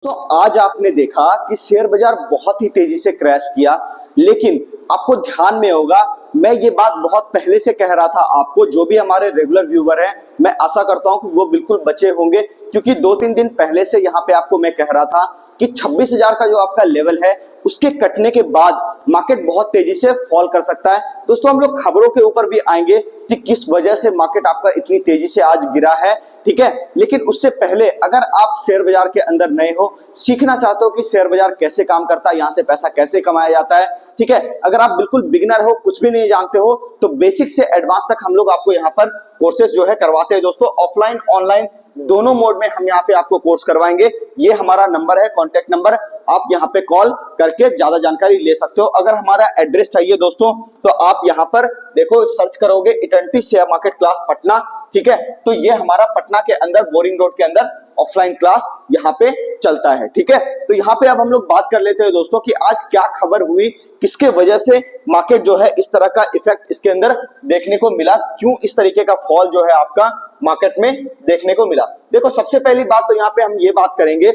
तो आज आपने देखा कि शेयर बाजार बहुत ही तेजी से क्रैश किया, लेकिन आपको ध्यान में होगा मैं ये बात बहुत पहले से कह रहा था आपको। जो भी हमारे रेगुलर व्यूवर हैं, मैं आशा करता हूं कि वो बिल्कुल बचे होंगे, क्योंकि 2-3 दिन पहले से यहाँ पे आपको मैं कह रहा था कि 26,000 का जो आपका लेवल है उसके कटने के बाद मार्केट बहुत तेजी से फॉल कर सकता है। दोस्तों हम लोग खबरों के ऊपर भी आएंगे कि किस वजह से मार्केट आपका इतनी तेजी से आज गिरा है, ठीक है। लेकिन उससे पहले अगर आप शेयर बाजार के अंदर नए हो, सीखना चाहते हो कि शेयर बाजार कैसे काम करता है, यहाँ से पैसा कैसे कमाया जाता है, ठीक है। अगर आप बिल्कुल बिगिनर हो, कुछ भी नहीं जानते हो, तो बेसिक से एडवांस तक हम लोग आपको यहाँ पर कोर्सेज जो है करवाते हैं दोस्तों। ऑफलाइन ऑनलाइन दोनों मोड में हम यहाँ पे आपको कोर्स करवाएंगे। ये हमारा नंबर है, कॉन्टेक्ट नंबर, आप यहाँ पे कॉल करके ज्यादा जानकारी ले सकते हो। अगर हमारा एड्रेस चाहिए दोस्तों तो आप यहाँ पर देखो, सर्च करोगे eternity share market class Patna, ठीक है। तो ये हमारा पटना के अंदर बोरिंग रोड के अंदर ऑफलाइन क्लास यहाँ पे चलता है, ठीक है। तो यहाँ पे अब हम लोग बात कर लेते हैं दोस्तों कि आज क्या खबर हुई, किसके वजह से मार्केट जो है इस तरह का इफेक्ट इसके अंदर देखने को मिला, क्यों इस तरीके का फॉल जो है आपका मार्केट में देखने को मिला। देखो सबसे पहली बात तो यहाँ पे हम ये बात करेंगे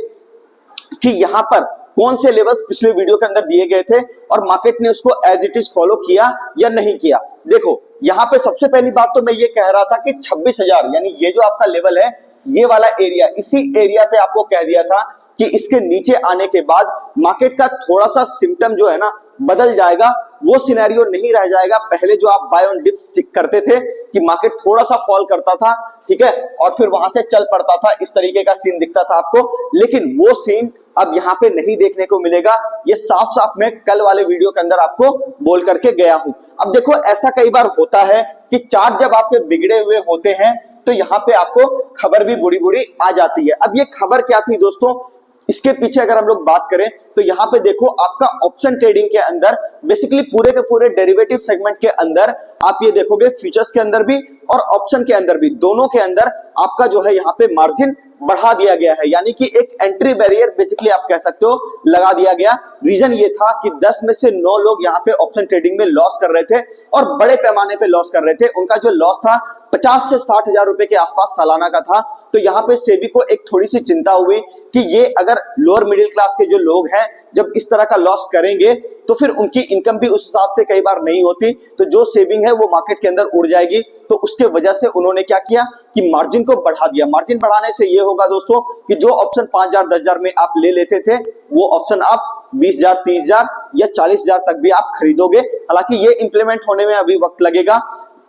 कि यहाँ पर कौन से लेवल्स पिछले वीडियो के अंदर दिए गए थे और मार्केट ने उसको एज इट इज फॉलो किया या नहीं किया। देखो यहाँ पे सबसे पहली बात तो मैं ये कह रहा था कि 26,000 यानी ये जो आपका लेवल है, ये वाला एरिया, इसी एरिया पे आपको कह दिया था कि इसके नीचे आने के बाद मार्केट का थोड़ा सा सिम्टम जो है ना बदल जाएगा। वो सिनेरियो नहीं रह जाएगा पहले जो आप बाय ऑन डिप्स करते थे कि मार्केट थोड़ा सा फॉल करता था, ठीक है, और फिर वहां से चल पड़ता था, इस तरीके का सीन दिखता था आपको। लेकिन वो सीन अब यहाँ पे नहीं देखने को मिलेगा। ये साफ साफ मैं कल वाले वीडियो के अंदर आपको बोल करके गया हूं। अब देखो ऐसा कई बार होता है कि चार्ट जब आपके बिगड़े हुए होते हैं तो यहाँ पे आपको खबर भी बुरी बुरी आ जाती है। अब ये खबर क्या थी दोस्तों, इसके पीछे अगर हम लोग बात करें तो यहाँ पे देखो आपका ऑप्शन ट्रेडिंग के अंदर बेसिकली पूरे के पूरे डेरिवेटिव सेगमेंट के अंदर आप ये देखोगे, फ्यूचर्स के अंदर भी और ऑप्शन के अंदर भी, दोनों के अंदर आपका जो है यहाँ पे मार्जिन बढ़ा दिया गया है, यानी कि एक एंट्री बैरियर बेसिकली आप कह सकते हो लगा दिया गया। रीजन ये था कि 10 में से 9 लोग यहाँ पे ऑप्शन ट्रेडिंग में लॉस कर रहे थे और बड़े पैमाने पे लॉस कर रहे थे। उनका जो लॉस था 50 से 60 हजार रुपए के आसपास सालाना का था। तो यहाँ पे सेबी को एक थोड़ी सी चिंता हुई कि ये अगर लोअर मिडिल क्लास के जो लोग हैं जब इस तरह का लॉस करेंगे तो फिर उनकी इनकम भी उस हिसाब से कई बार नहीं होती, तो जो सेविंग है वो मार्केट के अंदर उड़ जाएगी। तो उसके वजह से उन्होंने क्या किया कि मार्जिन को बढ़ा दिया। मार्जिन बढ़ाने से ये होगा दोस्तों कि जो ऑप्शन 5,000 10,000 में आप ले लेते थे वो ऑप्शन आप 20,000 30,000 या 40,000 तक भी आप खरीदोगे। हालांकि ये इंप्लीमेंट होने में अभी वक्त लगेगा,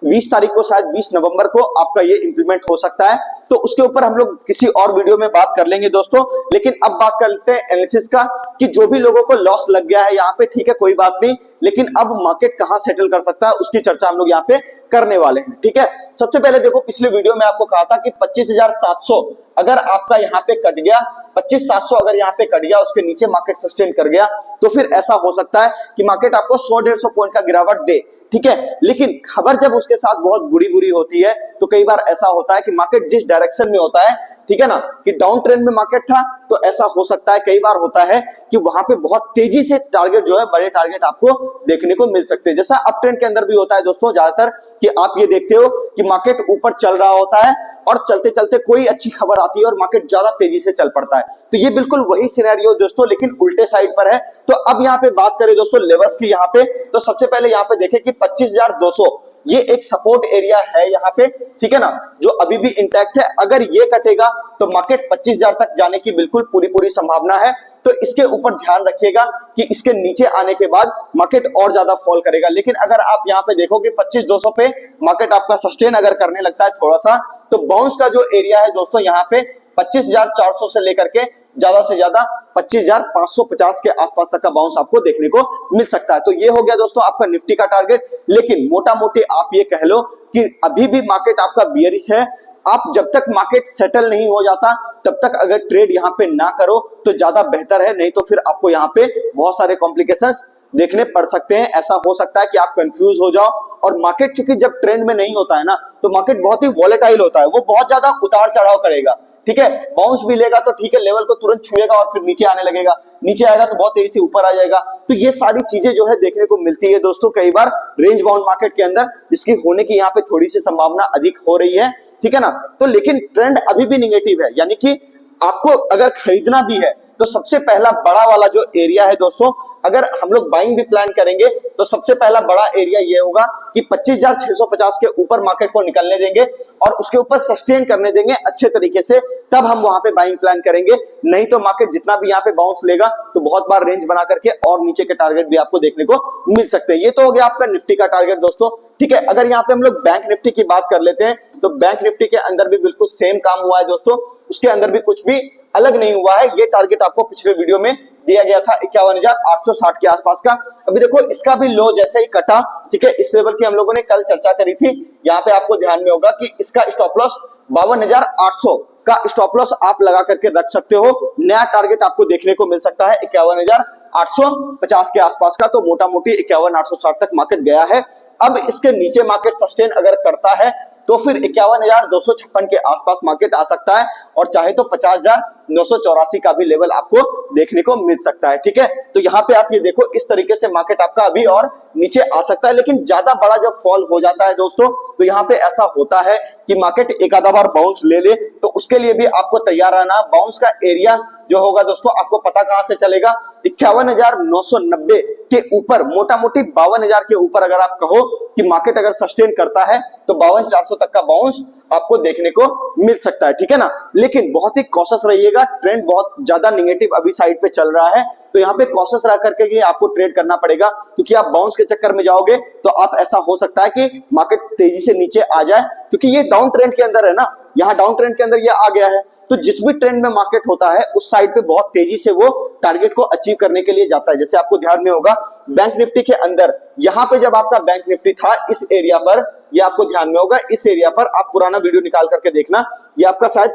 20 तारीख को, शायद 20 नवंबर को आपका ये इंप्लीमेंट हो सकता है। तो उसके ऊपर हम लोग किसी और वीडियो में बात कर लेंगे दोस्तों। लेकिन अब बात कर लेते हैं एनालिसिस का कि जो भी लोगों को लॉस लग गया है यहाँ पे, ठीक है, कोई बात नहीं, लेकिन अब मार्केट कहां सेटल कर सकता है उसकी चर्चा हम लोग यहाँ पे करने वाले हैं, ठीक है। सबसे पहले देखो, पिछले वीडियो में आपको कहा था कि 25,700 अगर आपका यहाँ पे कट गया, 25,700 अगर यहाँ पे कट गया, उसके नीचे मार्केट सस्टेन कर गया, तो फिर ऐसा हो सकता है कि मार्केट आपको 100-150 पॉइंट का गिरावट दे, ठीक है। लेकिन खबर जब उसके साथ बहुत बुरी होती है तो कई बार ऐसा होता है कि मार्केट जिस डायरेक्शन में होता है, ठीक है ना, कि डाउन ट्रेंड में मार्केट था, तो ऐसा हो सकता है, कई बार होता है कि वहां पे बहुत तेजी से टारगेट जो है, बड़े टारगेट आपको देखने को मिल सकते हैं। जैसा अप ट्रेंड के अंदर भी होता है दोस्तों ज्यादातर कि आप ये देखते हो कि मार्केट ऊपर चल रहा होता है और चलते चलते कोई अच्छी खबर आती है और मार्केट ज्यादा तेजी से चल पड़ता है। तो ये बिल्कुल वही सिनेरियो दोस्तों, लेकिन उल्टे साइड पर है। तो अब यहाँ पे बात करें दोस्तों लेवल्स की, यहाँ पे तो सबसे पहले यहाँ पे देखें कि 25,200 ये एक सपोर्ट एरिया है यहाँ पे, ठीक है ना, जो अभी भी इंटैक्ट है। अगर ये कटेगा तो मार्केट 25,000 तक जाने की बिल्कुल पूरी संभावना है। तो इसके ऊपर ध्यान रखिएगा कि इसके नीचे आने के बाद मार्केट और ज्यादा फॉल करेगा। लेकिन अगर आप यहाँ पे देखोगे 25,200 पे मार्केट आपका सस्टेन अगर करने लगता है थोड़ा सा, तो बाउंस का जो एरिया है दोस्तों यहाँ पे 25,400 से लेकर के ज्यादा से ज्यादा 25,550 के आसपास तक का बाउंस आपको देखने को मिल सकता है। तो ये हो गया दोस्तों आपका निफ्टी का टारगेट। लेकिन मोटा मोटी आप ये कह लो कि अभी भी मार्केट आपका बियरिश है। आप जब तक मार्केट सेटल नहीं हो जाता तब तक अगर ट्रेड यहाँ पे ना करो तो ज्यादा बेहतर है, नहीं तो फिर आपको यहाँ पे बहुत सारे कॉम्प्लिकेशंस देखने पड़ सकते हैं। ऐसा हो सकता है कि आप कंफ्यूज हो जाओ, और मार्केट चूंकि जब ट्रेंड में नहीं होता है ना तो मार्केट बहुत ही वॉलेटाइल होता है, वो बहुत ज्यादा उतार चढ़ाव करेगा, ठीक है। बाउंस भी लेगा तो ठीक है, लेवल को तुरंत छुएगा और फिर नीचे आने लगेगा, नीचे आएगा तो बहुत तेजी से ऊपर आ जाएगा। तो ये सारी चीजें जो है देखने को मिलती है दोस्तों कई बार रेंज बाउंड मार्केट के अंदर, जिसकी होने की यहाँ पे थोड़ी सी संभावना अधिक हो रही है, ठीक है ना। तो लेकिन ट्रेंड अभी भी निगेटिव है, यानी कि आपको अगर खरीदना भी है तो सबसे पहला बड़ा वाला जो एरिया है दोस्तों, अगर हम लोग बाइंग भी प्लान करेंगे तो सबसे पहला बड़ा एरिया ये होगा कि 25,650 के ऊपर मार्केट को निकलने देंगे और उसके ऊपर सस्टेन करने देंगे अच्छे तरीके से, तब हम वहां पे बाइंग प्लान करेंगे। नहीं तो मार्केट जितना भी यहाँ पे बाउंस लेगा तो बहुत बार रेंज बना करके और नीचे के टारगेट भी आपको देखने को मिल सकते हैं। ये तो हो गया आपका निफ्टी का टारगेट दोस्तों, ठीक है। अगर यहाँ पे हम लोग बैंक निफ्टी की बात कर लेते हैं तो बैंक निफ्टी के अंदर भी बिल्कुल सेम काम हुआ है दोस्तों, उसके अंदर भी कुछ भी अलग नहीं हुआ है। ये टारगेट आपको पिछले वीडियो में दिया गया था 51,860 के आसपास का। अभी देखो इसका भी लो जैसे ही कटा, ठीक है, इस लेवल की हम लोगों ने कल चर्चा करी थी। यहाँ पे आपको ध्यान में होगा कि इसका स्टॉप लॉस 52,800 का स्टॉप लॉस आप लगा करके रख सकते हो। नया टारगेट आपको देखने को मिल सकता है 51,850 के आसपास का, तो मोटा मोटी 51,860 तक मार्केट गया है। अब इसके नीचे मार्केट सस्टेन अगर करता है तो फिर 51,256 के आसपास मार्केट आ सकता है और चाहे तो 50,984 का भी लेवल आपको देखने को मिल सकता है, ठीक है। तो यहाँ पे आप ये देखो इस तरीके से मार्केट आपका अभी और नीचे आ सकता है, लेकिन ज्यादा बड़ा जब फॉल हो जाता है दोस्तों तो यहाँ पे ऐसा होता है कि मार्केट एक आधा बार बाउंस ले ले, तो उसके लिए भी आपको तैयार रहना। बाउंस का एरिया जो होगा दोस्तों आपको पता कहां से चलेगा, 51,990 के ऊपर, मोटा मोटी 52,000 के ऊपर अगर आप कहो कि मार्केट अगर सस्टेन करता है तो 52,400 तक का बाउंस आपको देखने को मिल सकता है, ठीक है ना। लेकिन बहुत ही कॉशियस रहिएगा, ट्रेंड बहुत ज्यादा नेगेटिव अभी साइड पे चल रहा है, तो यहाँ पे कॉशियस रह करके ही आपको ट्रेड करना पड़ेगा, क्योंकि आप बाउंस के चक्कर में जाओगे तो आप ऐसा हो सकता है कि मार्केट तेजी से नीचे आ जाए, क्योंकि ये डाउन ट्रेंड के अंदर है ना, यहाँ डाउन ट्रेंड के अंदर ये आ गया है। तो जिस भी ट्रेंड में मार्केट होता है उस साइड पे बहुत तेजी से वो टारगेट को अचीव करने के लिए जाता है। जैसे आपको ध्यान में होगा बैंक निफ्टी के अंदर, यहाँ पे जब आपका बैंक निफ्टी था इस एरिया पर, ये आपको ध्यान में होगा, इस एरिया पर आप पुराना वीडियो निकाल करके देखना, ये आपका शायद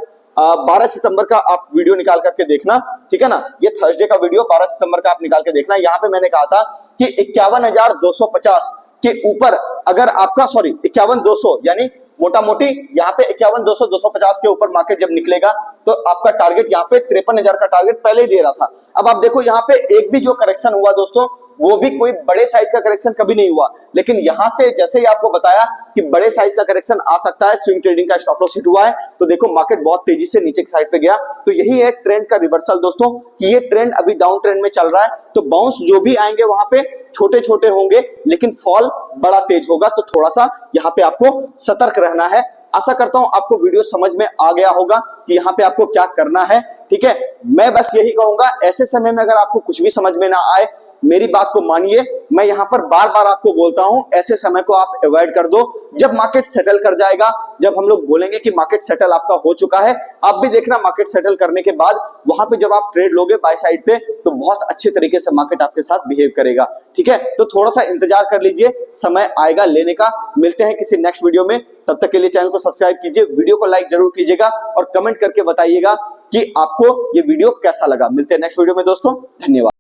12 सितंबर का आप वीडियो निकाल करके देखना, ठीक है ना। ये थर्सडे का वीडियो 12 सितंबर का आप निकाल के देखना। यहाँ पे मैंने कहा था कि 51,250 के ऊपर अगर आपका 51,200 यानी मोटा मोटी यहाँ पे 51,200 250 के ऊपर मार्केट जब निकलेगा तो आपका टारगेट यहाँ पे 53,000 का टारगेट पहले ही दे रहा था। अब आप देखो यहाँ पे एक भी जो करेक्शन हुआ दोस्तों वो भी कोई बड़े साइज का करेक्शन कभी नहीं हुआ, लेकिन यहां से जैसे ही आपको बताया कि बड़े साइज का करेक्शन आ सकता है, स्विंग ट्रेडिंग का स्टॉप लॉस हिट हुआ है, तो देखो मार्केट बहुत तेजी से नीचे की साइड पे गया। तो यही है ट्रेंड का रिवर्सल दोस्तों, कि ये ट्रेंड अभी डाउन ट्रेंड में चल रहा है, तो बाउंस जो भी आएंगे वहां पे छोटे छोटे होंगे लेकिन फॉल बड़ा तेज होगा, तो थोड़ा सा यहाँ पे आपको सतर्क रहना है। आशा करता हूं आपको वीडियो समझ में आ गया होगा कि यहाँ पे आपको क्या करना है, ठीक है। मैं बस यही कहूंगा, ऐसे समय में अगर आपको कुछ भी समझ में ना आए मेरी बात को मानिए, मैं यहाँ पर बार बार आपको बोलता हूं ऐसे समय को आप अवॉइड कर दो। जब मार्केट सेटल कर जाएगा, जब हम लोग बोलेंगे कि मार्केट सेटल आपका हो चुका है, आप भी देखना मार्केट सेटल करने के बाद वहां पे जब आप ट्रेड लोगे बाय साइड पे तो बहुत अच्छे तरीके से मार्केट आपके साथ बिहेव करेगा, ठीक है। तो थोड़ा सा इंतजार कर लीजिए, समय आएगा लेने का। मिलते हैं किसी नेक्स्ट वीडियो में, तब तक के लिए चैनल को सब्सक्राइब कीजिए, वीडियो को लाइक जरूर कीजिएगा और कमेंट करके बताइएगा कि आपको ये वीडियो कैसा लगा। मिलते हैं नेक्स्ट वीडियो में दोस्तों, धन्यवाद।